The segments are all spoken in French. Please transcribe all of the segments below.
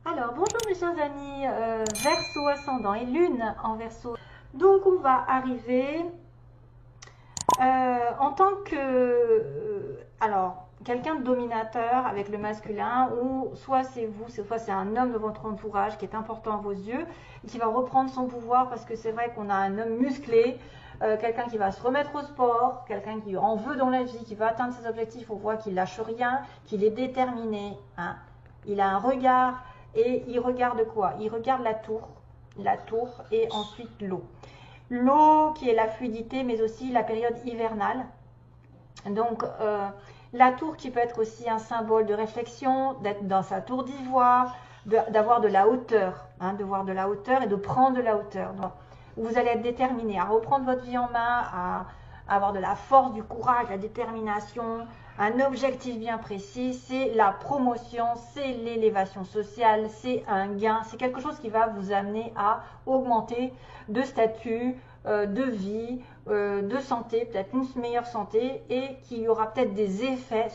Alors, bonjour mes chers amis, Verseau ascendant et Lune en Verseau. Donc, on va arriver en tant que, alors, quelqu'un de dominateur avec le masculin, ou soit c'est vous, soit c'est un homme de votre entourage qui est important à vos yeux, et qui va reprendre son pouvoir parce que c'est vrai qu'on a un homme musclé, quelqu'un qui va se remettre au sport, quelqu'un qui en veut dans la vie, qui va atteindre ses objectifs, on voit qu'il lâche rien, qu'il est déterminé, hein. Il a un regard. Et il regarde quoi? Il regarde la tour et ensuite l'eau. L'eau qui est la fluidité, mais aussi la période hivernale. Donc, la tour qui peut être aussi un symbole de réflexion, d'être dans sa tour d'ivoire, d'avoir de la hauteur, hein, de voir de la hauteur et de prendre de la hauteur. Donc, vous allez être déterminé à reprendre votre vie en main, à avoir de la force, du courage, la détermination, un objectif bien précis, c'est la promotion, c'est l'élévation sociale, c'est un gain, c'est quelque chose qui va vous amener à augmenter de statut, de vie, de santé, peut-être une meilleure santé, et qui aura peut-être des effets.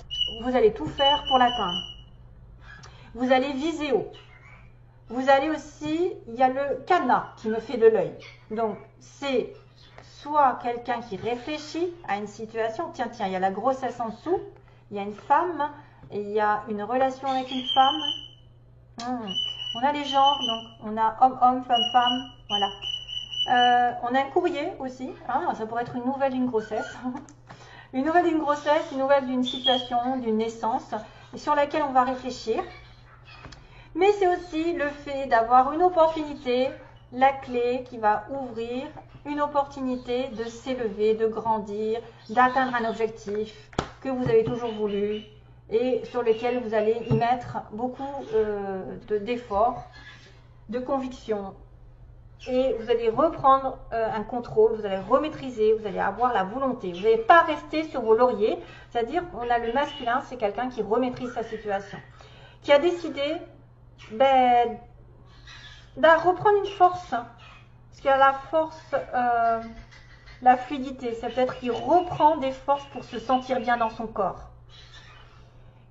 Vous allez tout faire pour l'atteindre. Vous allez viser haut. Vous allez aussi, il y a le cadenas qui me fait de l'œil. Donc, c'est soit quelqu'un qui réfléchit à une situation. Tiens, il y a la grossesse en dessous. Il y a une femme. Et il y a une relation avec une femme. On a les genres. Donc, on a homme-homme, femme-femme. Voilà. On a un courrier aussi. Hein, ça pourrait être une nouvelle d'une grossesse. Une nouvelle d'une grossesse, une nouvelle d'une situation, d'une naissance. Sur laquelle on va réfléchir. Mais c'est aussi le fait d'avoir une opportunité, la clé qui va ouvrir une opportunité de s'élever, de grandir, d'atteindre un objectif que vous avez toujours voulu et sur lequel vous allez y mettre beaucoup d'efforts, de conviction. Et vous allez reprendre un contrôle, vous allez remaîtriser, vous allez avoir la volonté. Vous n'allez pas rester sur vos lauriers, c'est-à-dire on a le masculin, c'est quelqu'un qui remaîtrise sa situation, qui a décidé reprendre une force, parce qu'il y a la force, la fluidité, c'est peut-être qu'il reprend des forces pour se sentir bien dans son corps,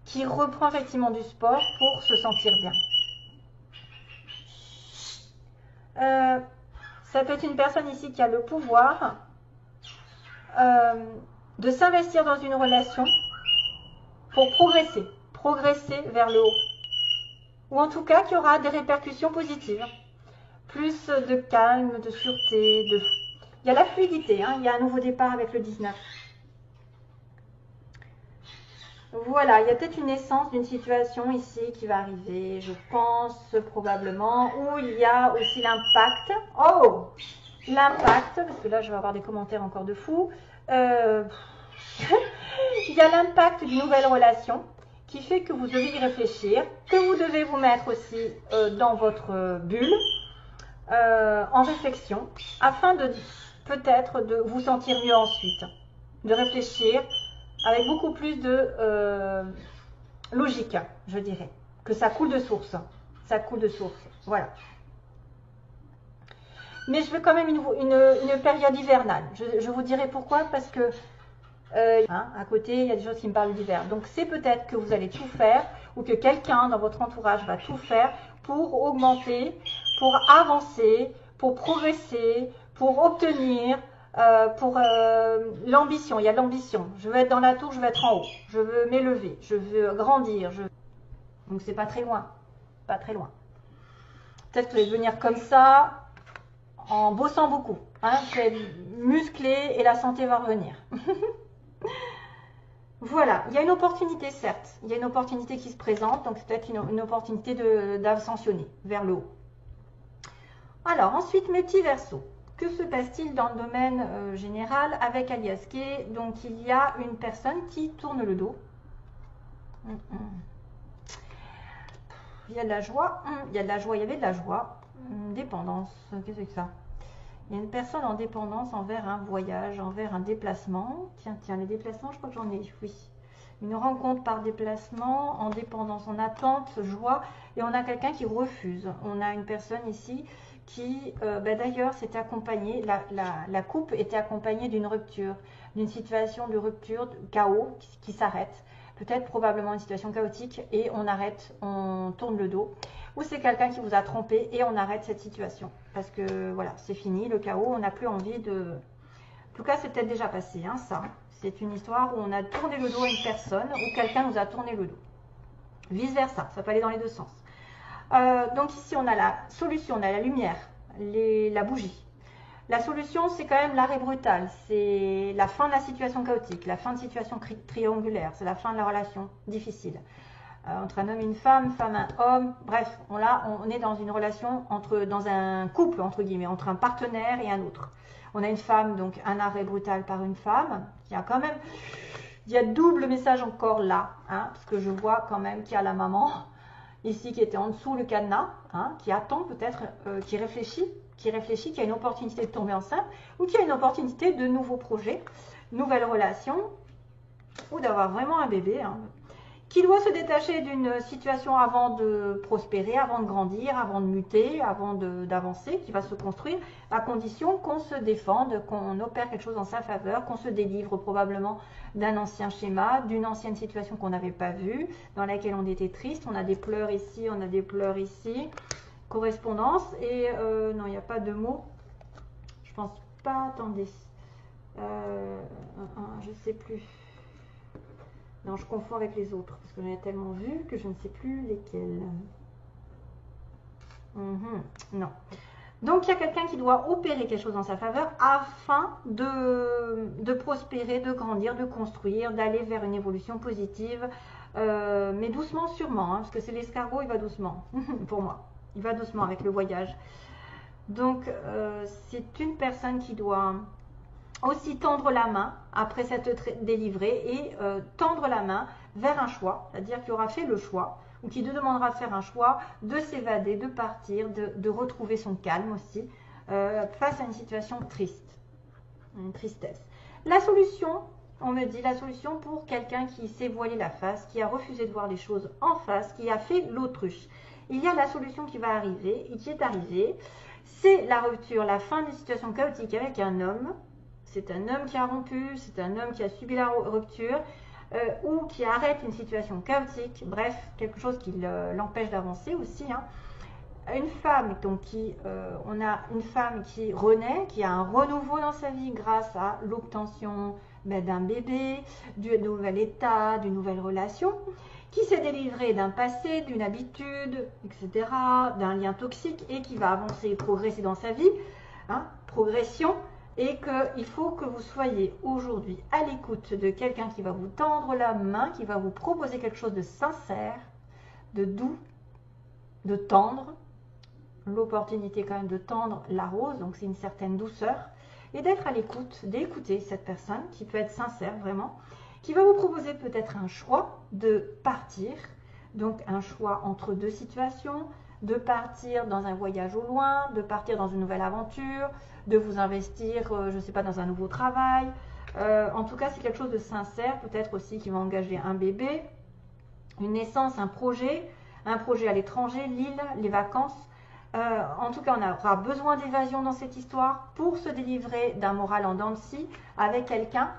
qui reprend effectivement du sport pour se sentir bien. Ça peut être une personne ici qui a le pouvoir de s'investir dans une relation pour progresser vers le haut. Ou en tout cas, qui aura des répercussions positives. Plus de calme, de sûreté, il y a la fluidité, hein, il y a un nouveau départ avec le 19. Voilà, il y a peut-être une naissance d'une situation ici qui va arriver, je pense probablement, où il y a aussi l'impact. Oh, l'impact, parce que là je vais avoir des commentaires encore de fous. Il y a l'impact d'une nouvelle relation qui fait que vous devez y réfléchir, que vous devez vous mettre aussi dans votre bulle, en réflexion, afin de peut-être de vous sentir mieux ensuite, de réfléchir avec beaucoup plus de logique, je dirais, que ça coule de source, voilà. Mais je veux quand même une période hivernale, je vous dirai pourquoi, parce que à côté, il y a des choses qui me parlent d'hiver. Donc, c'est peut-être que vous allez tout faire ou que quelqu'un dans votre entourage va tout faire pour augmenter, pour avancer, pour progresser, pour obtenir, pour l'ambition. Il y a l'ambition. Je veux être dans la tour, je veux être en haut. Je veux m'élever, je veux grandir. Donc, c'est pas très loin. Pas très loin. Peut-être que vous allez devenir comme ça en bossant beaucoup. Hein, vous allez être musclé et la santé va revenir. Voilà, il y a une opportunité, certes. Il y a une opportunité qui se présente, donc c'est peut-être une opportunité d'ascensionner vers le haut. Alors, ensuite, mes petits Verseaux. Que se passe-t-il dans le domaine général avec Aliaské? Donc, il y a une personne qui tourne le dos. Il y a de la joie. Il y a de la joie, il y avait de la joie. Dépendance, qu'est-ce que c'est que ça? Il y a une personne en dépendance envers un voyage, envers un déplacement. Tiens, les déplacements, je crois que j'en ai, oui. Une rencontre par déplacement, en dépendance, en attente, joie. Et on a quelqu'un qui refuse. On a une personne ici qui, d'ailleurs, s'est accompagnée, la coupe était accompagnée d'une rupture, d'une situation de rupture, de chaos qui s'arrête. peut-être probablement une situation chaotique et on arrête, on tourne le dos. Ou c'est quelqu'un qui vous a trompé et on arrête cette situation. Parce que voilà, c'est fini, le chaos, on n'a plus envie de... En tout cas, c'est peut-être déjà passé, hein, ça. C'est une histoire où on a tourné le dos à une personne ou quelqu'un nous a tourné le dos. Vice versa, ça peut aller dans les deux sens. Donc ici, on a la solution, on a la lumière, la bougie. La solution, c'est quand même l'arrêt brutal. C'est la fin de la situation chaotique, la fin de situation triangulaire. C'est la fin de la relation difficile. Entre un homme et une femme, un homme. Bref, on est dans une relation, dans un couple, entre guillemets, entre un partenaire et un autre. On a une femme, donc un arrêt brutal par une femme, qui a quand même... Il y a double message encore là, hein, parce que je vois quand même qu'il y a la maman, ici, qui était en dessous le cadenas, hein, qui attend peut-être, qui réfléchit, qui a une opportunité de tomber enceinte, ou qui a une opportunité de nouveaux projets, nouvelles relations, ou d'avoir vraiment un bébé, hein, qui doit se détacher d'une situation avant de prospérer, avant de grandir, avant de muter, avant d'avancer, qui va se construire, à condition qu'on se défende, qu'on opère quelque chose en sa faveur, qu'on se délivre probablement d'un ancien schéma, d'une ancienne situation qu'on n'avait pas vue, dans laquelle on était triste. On a des pleurs ici, on a des pleurs ici. Correspondance, et non, il n'y a pas de mots. Je pense pas, attendez. Je sais plus. Non, je confonds avec les autres, parce que j'en ai tellement vu que je ne sais plus lesquels. Non. Donc, il y a quelqu'un qui doit opérer quelque chose en sa faveur afin de prospérer, de grandir, de construire, d'aller vers une évolution positive. Mais doucement, sûrement, hein, parce que c'est l'escargot, il va doucement, pour moi. Il va doucement avec le voyage. Donc, c'est une personne qui doit... aussi tendre la main après s'être délivré et tendre la main vers un choix, c'est-à-dire qui aura fait le choix ou qui te demandera de faire un choix, de s'évader, de partir, de retrouver son calme aussi face à une situation triste, une tristesse. La solution, on me dit la solution pour quelqu'un qui s'est voilé la face, qui a refusé de voir les choses en face, qui a fait l'autruche. Il y a la solution qui va arriver et qui est arrivée, c'est la rupture, la fin d'une situation chaotique avec un homme. C'est un homme qui a rompu, c'est un homme qui a subi la rupture ou qui arrête une situation chaotique, bref, quelque chose qui l'empêche d'avancer aussi. Hein. Une femme, donc on a une femme qui renaît, qui a un renouveau dans sa vie grâce à l'obtention d'un bébé, du nouvel état, d'une nouvelle relation, qui s'est délivrée d'un passé, d'une habitude, etc., d'un lien toxique et qui va avancer et progresser dans sa vie, hein, progression. Et qu'il faut que vous soyez aujourd'hui à l'écoute de quelqu'un qui va vous tendre la main, qui va vous proposer quelque chose de sincère, de doux, de tendre. L'opportunité quand même de tendre la rose, donc c'est une certaine douceur. Et d'être à l'écoute, d'écouter cette personne qui peut être sincère vraiment, qui va vous proposer peut-être un choix de partir, donc un choix entre deux situations, de partir dans un voyage au loin, de partir dans une nouvelle aventure, de vous investir, je ne sais pas, dans un nouveau travail. En tout cas, c'est quelque chose de sincère, peut-être aussi qui va engager un bébé, une naissance, un projet à l'étranger, l'île, les vacances. En tout cas, on aura besoin d'évasion dans cette histoire pour se délivrer d'un moral en dents de scie avec quelqu'un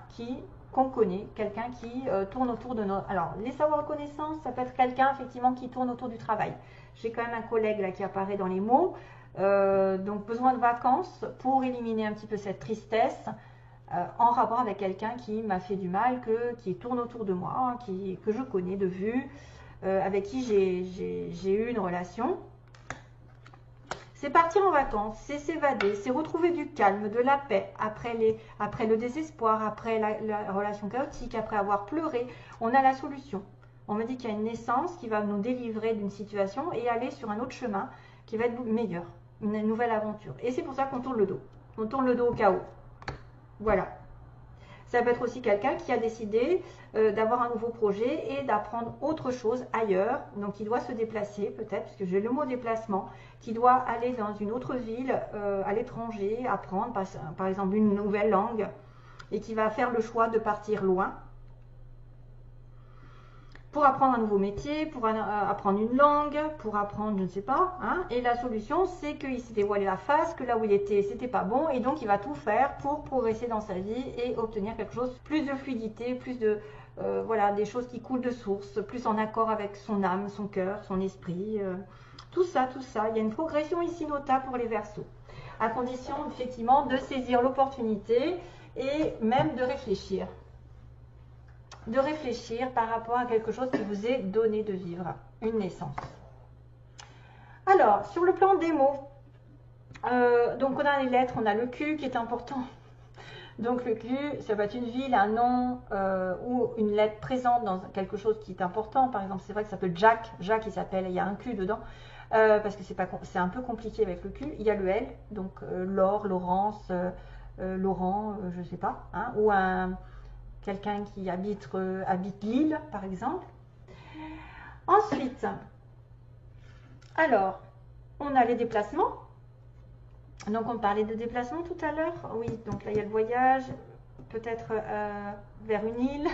qu'on connaît, quelqu'un qui tourne autour de nos... Alors, les savoirs connaissances, ça peut être quelqu'un effectivement qui tourne autour du travail. J'ai quand même un collègue là qui apparaît dans les mots. Donc, besoin de vacances pour éliminer un petit peu cette tristesse en rapport avec quelqu'un qui m'a fait du mal, qui tourne autour de moi, que je connais de vue, avec qui j'ai eu une relation. C'est partir en vacances, c'est s'évader, c'est retrouver du calme, de la paix après le désespoir, après la relation chaotique, après avoir pleuré. On a la solution. On me dit qu'il y a une naissance qui va nous délivrer d'une situation et aller sur un autre chemin qui va être meilleur, une nouvelle aventure. Et c'est pour ça qu'on tourne le dos. On tourne le dos au chaos. Voilà. Ça peut être aussi quelqu'un qui a décidé d'avoir un nouveau projet et d'apprendre autre chose ailleurs. Donc, il doit se déplacer peut-être, parce que j'ai le mot déplacement, qui doit aller dans une autre ville, à l'étranger, apprendre par exemple une nouvelle langue et qui va faire le choix de partir loin pour apprendre un nouveau métier, pour apprendre une langue, pour apprendre, je ne sais pas. Hein. Et la solution, c'est qu'il s'est dévoilé la face, que là où il était, c'était pas bon. Et donc, il va tout faire pour progresser dans sa vie et obtenir quelque chose, plus de fluidité, plus de voilà, des choses qui coulent de source, plus en accord avec son âme, son cœur, son esprit. Tout ça, tout ça. Il y a une progression ici notable pour les Verseaux, à condition effectivement de saisir l'opportunité et même de réfléchir. De réfléchir par rapport à quelque chose qui vous est donné de vivre, une naissance. Alors, sur le plan des mots, donc on a les lettres, on a le Q qui est important. Donc le Q, ça va être une ville, un nom ou une lettre présente dans quelque chose qui est important. Par exemple, c'est vrai que ça peut être Jacques. Jacques, il y a un Q dedans. Parce que c'est un peu compliqué avec le Q. Il y a le L, donc Laure, Laurence, Laurent, je ne sais pas. Hein, ou quelqu'un qui habite Lille, par exemple. Ensuite, alors, on a les déplacements. Donc, on parlait de déplacement tout à l'heure. Oui, donc là, il y a le voyage, peut-être vers une île,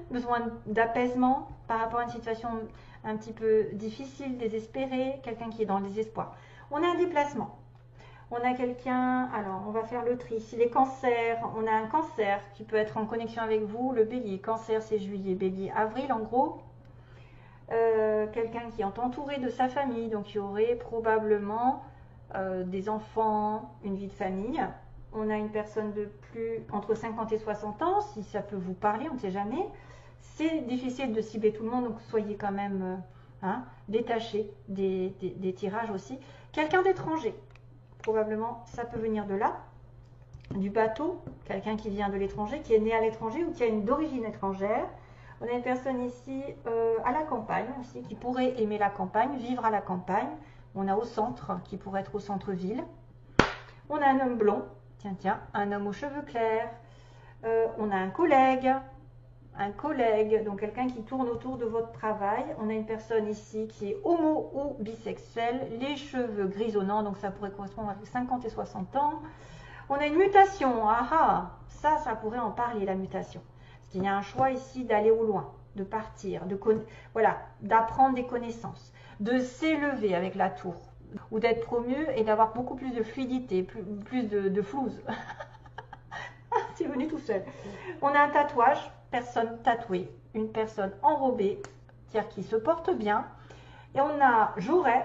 besoin d'apaisement par rapport à une situation un petit peu difficile, désespérée, quelqu'un qui est dans le désespoir. On a un déplacement. On a quelqu'un, alors on va faire le tri. Si les cancers, on a un cancer qui peut être en connexion avec vous, le bélier. Cancer, c'est juillet, bélier, avril en gros. Quelqu'un qui est entouré de sa famille, donc il y aurait probablement des enfants, une vie de famille. On a une personne de plus entre 50 et 60 ans, si ça peut vous parler, on ne sait jamais. C'est difficile de cibler tout le monde, donc soyez quand même détachés des tirages aussi. Quelqu'un d'étranger, probablement ça peut venir de là, du bateau, quelqu'un qui vient de l'étranger, qui est né à l'étranger ou qui a une d'origine étrangère. On a une personne ici à la campagne aussi, qui pourrait aimer la campagne, vivre à la campagne. On a au centre, qui pourrait être au centre-ville. On a un homme blond, tiens, un homme aux cheveux clairs. On a un collègue, donc quelqu'un qui tourne autour de votre travail. On a une personne ici qui est homo ou bisexuelle, les cheveux grisonnants, donc ça pourrait correspondre avec 50 et 60 ans. On a une mutation, ça pourrait en parler, la mutation. Parce qu'il y a un choix ici d'aller au loin, de partir, d'apprendre des connaissances, de s'élever avec la tour, ou d'être promu et d'avoir beaucoup plus de fluidité, plus de flouze. C'est venu tout seul. On a un tatouage, personne tatouée, une personne enrobée, c'est-à-dire qui se porte bien. Et on a j'aurai,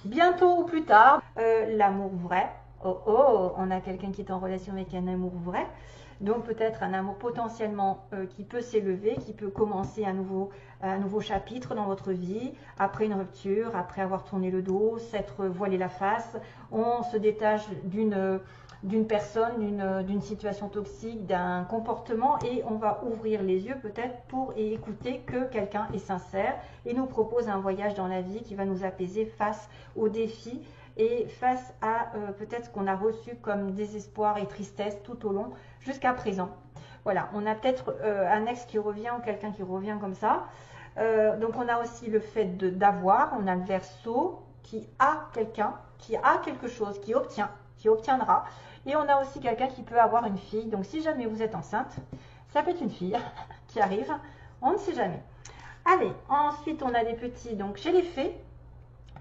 bientôt ou plus tard, l'amour vrai. On a quelqu'un qui est en relation avec un amour vrai. Donc peut-être un amour potentiellement qui peut s'élever, qui peut commencer un nouveau chapitre dans votre vie, après une rupture, après avoir tourné le dos, s'être voilé la face. On se détache d'une personne, d'une situation toxique, d'un comportement et on va ouvrir les yeux peut-être pour écouter que quelqu'un est sincère et nous propose un voyage dans la vie qui va nous apaiser face aux défis et face à peut-être ce qu'on a reçu comme désespoir et tristesse tout au long jusqu'à présent. Voilà, on a peut-être un ex qui revient ou quelqu'un qui revient comme ça. Donc on a aussi le fait d'avoir, on a le Verseau qui a quelqu'un, qui a quelque chose, qui obtiendra. Et on a aussi quelqu'un qui peut avoir une fille. Donc si jamais vous êtes enceinte, ça peut être une fille qui arrive, on ne sait jamais. Allez, ensuite on a des petits, donc chez les fées,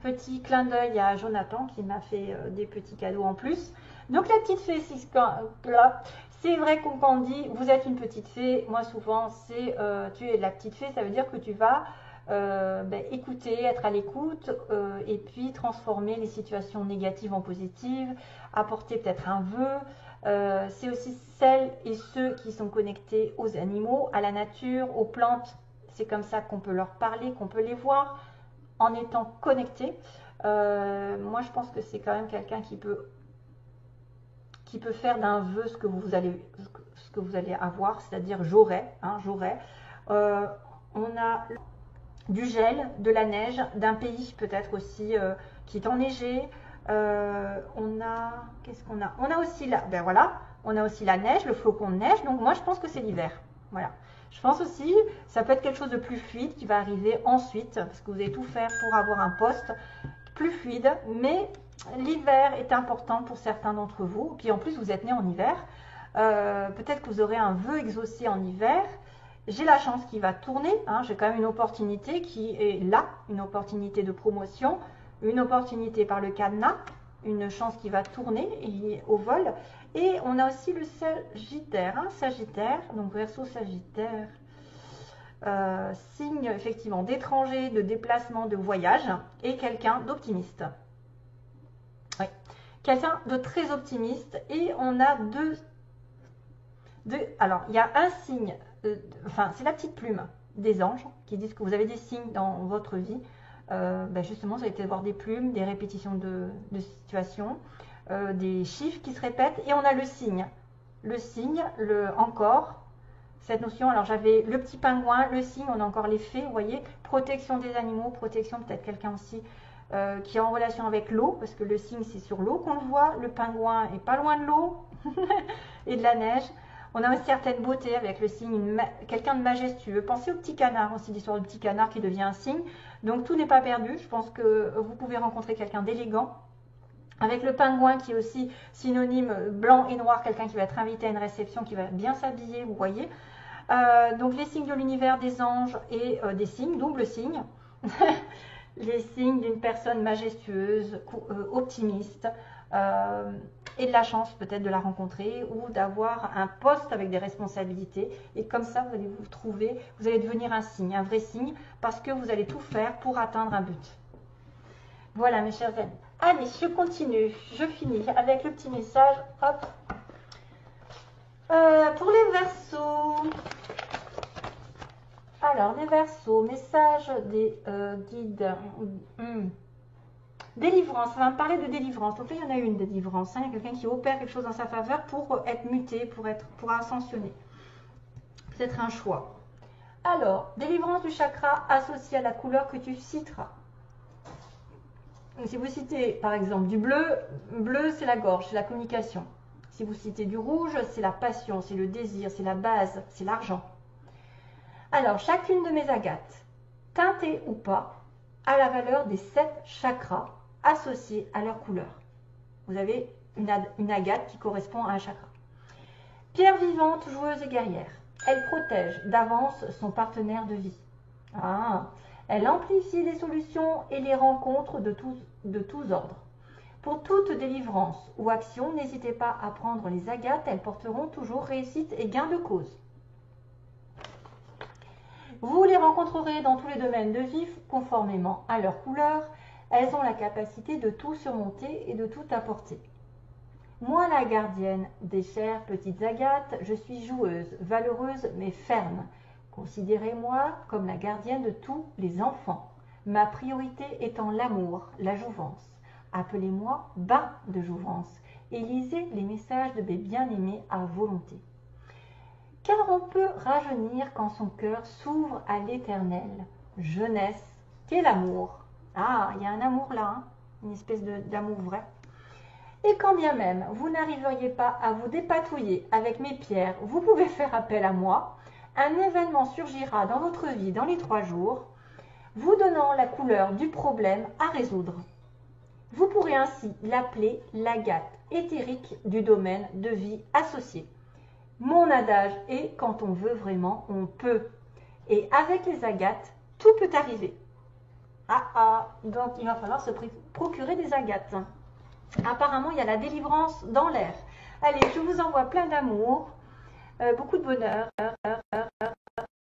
petit clin d'œil à Jonathan qui m'a fait des petits cadeaux en plus. Donc la petite fée, c'est vrai qu'on dit vous êtes une petite fée. Moi souvent c'est tu es la petite fée, ça veut dire que tu vas écouter, être à l'écoute et puis transformer les situations négatives en positives, apporter peut-être un vœu. C'est aussi celles et ceux qui sont connectés aux animaux, à la nature, aux plantes. C'est comme ça qu'on peut leur parler, qu'on peut les voir en étant connecté. Moi je pense que c'est quand même quelqu'un qui peut faire d'un vœu ce que vous allez avoir, c'est-à-dire j'aurai. On a du gel, de la neige, d'un pays peut-être aussi qui est enneigé. Qu'est-ce qu'on a? On a aussi on a aussi la neige, le flocon de neige. Donc moi je pense que c'est l'hiver. Voilà. Je pense aussi, ça peut être quelque chose de plus fluide qui va arriver ensuite, parce que vous allez tout faire pour avoir un poste plus fluide, mais l'hiver est important pour certains d'entre vous. Puis en plus, vous êtes né en hiver. Peut-être que vous aurez un vœu exaucé en hiver. J'ai la chance qui va tourner. J'ai quand même une opportunité qui est là, une opportunité de promotion, une opportunité par le cadenas, une chance qui va tourner au vol. Et on a aussi le Sagittaire. Sagittaire, donc Verseau Sagittaire. signe effectivement d'étranger, de déplacement, de voyage, et quelqu'un d'optimiste. Oui. Quelqu'un de très optimiste, et on a alors, il y a un signe, enfin, c'est la petite plume des anges qui disent que vous avez des signes dans votre vie. Justement, vous allez peut-être voir des plumes, des répétitions de situations, des chiffres qui se répètent, et on a le signe. Le signe, encore, cette notion. Alors, j'avais le petit pingouin, le signe, on a encore les fées, vous voyez, protection des animaux, protection peut-être quelqu'un aussi qui est en relation avec l'eau, parce que le signe, c'est sur l'eau qu'on le voit. Le pingouin est pas loin de l'eau et de la neige. On a une certaine beauté avec le signe, quelqu'un de majestueux. Pensez au petit canard aussi, l'histoire du petit canard qui devient un signe. Donc tout n'est pas perdu. Je pense que vous pouvez rencontrer quelqu'un d'élégant. Avec le pingouin qui est aussi synonyme blanc et noir, quelqu'un qui va être invité à une réception, qui va bien s'habiller, vous voyez. Donc les signes de l'univers, des anges et des signes, double signe. Les signes d'une personne majestueuse, optimiste. Et de la chance peut-être de la rencontrer ou d'avoir un poste avec des responsabilités. Et comme ça, vous allez vous trouver, vous allez devenir un signe, un vrai signe, parce que vous allez tout faire pour atteindre un but. Voilà mes chers amis. Allez, je continue, je finis avec le petit message. Hop. Pour les Verseaux. Alors, les Verseaux, message des guides. Délivrance, on va me parler de délivrance. Donc là, il y en a une délivrance. Hein. Il y a quelqu'un qui opère quelque chose en sa faveur pour être muté, pour ascensionner. Peut-être un choix. Alors, délivrance du chakra associé à la couleur que tu citeras. Donc, si vous citez par exemple du bleu, bleu c'est la gorge, c'est la communication. Si vous citez du rouge, c'est la passion, c'est le désir, c'est la base, c'est l'argent. Alors, chacune de mes agates, teintées ou pas, a la valeur des 7 chakras associés à leur couleur. Vous avez une agate qui correspond à un chakra. Pierre vivante, joueuse et guerrière. Elle protège d'avance son partenaire de vie. Elle amplifie les solutions et les rencontres de tous ordres. Pour toute délivrance ou action, n'hésitez pas à prendre les agates, elles porteront toujours réussite et gain de cause. Vous les rencontrerez dans tous les domaines de vie conformément à leur couleur. Elles ont la capacité de tout surmonter et de tout apporter. Moi, la gardienne des chères petites agates, je suis joueuse, valeureuse mais ferme. Considérez-moi comme la gardienne de tous les enfants. Ma priorité étant l'amour, la jouvence. Appelez-moi bain de jouvence et lisez les messages de mes bien-aimés à volonté. Car on peut rajeunir quand son cœur s'ouvre à l'éternel. Jeunesse, quel amour! Il y a un amour là, hein, une espèce d'amour vrai. Et quand bien même vous n'arriveriez pas à vous dépatouiller avec mes pierres, vous pouvez faire appel à moi. Un événement surgira dans votre vie dans les 3 jours, vous donnant la couleur du problème à résoudre. Vous pourrez ainsi l'appeler l'agate éthérique du domaine de vie associé. Mon adage est quand on veut vraiment, on peut. Et avec les agates, tout peut arriver. Donc il va falloir se procurer des agates. Apparemment, il y a la délivrance dans l'air. Allez, je vous envoie plein d'amour, beaucoup de bonheur.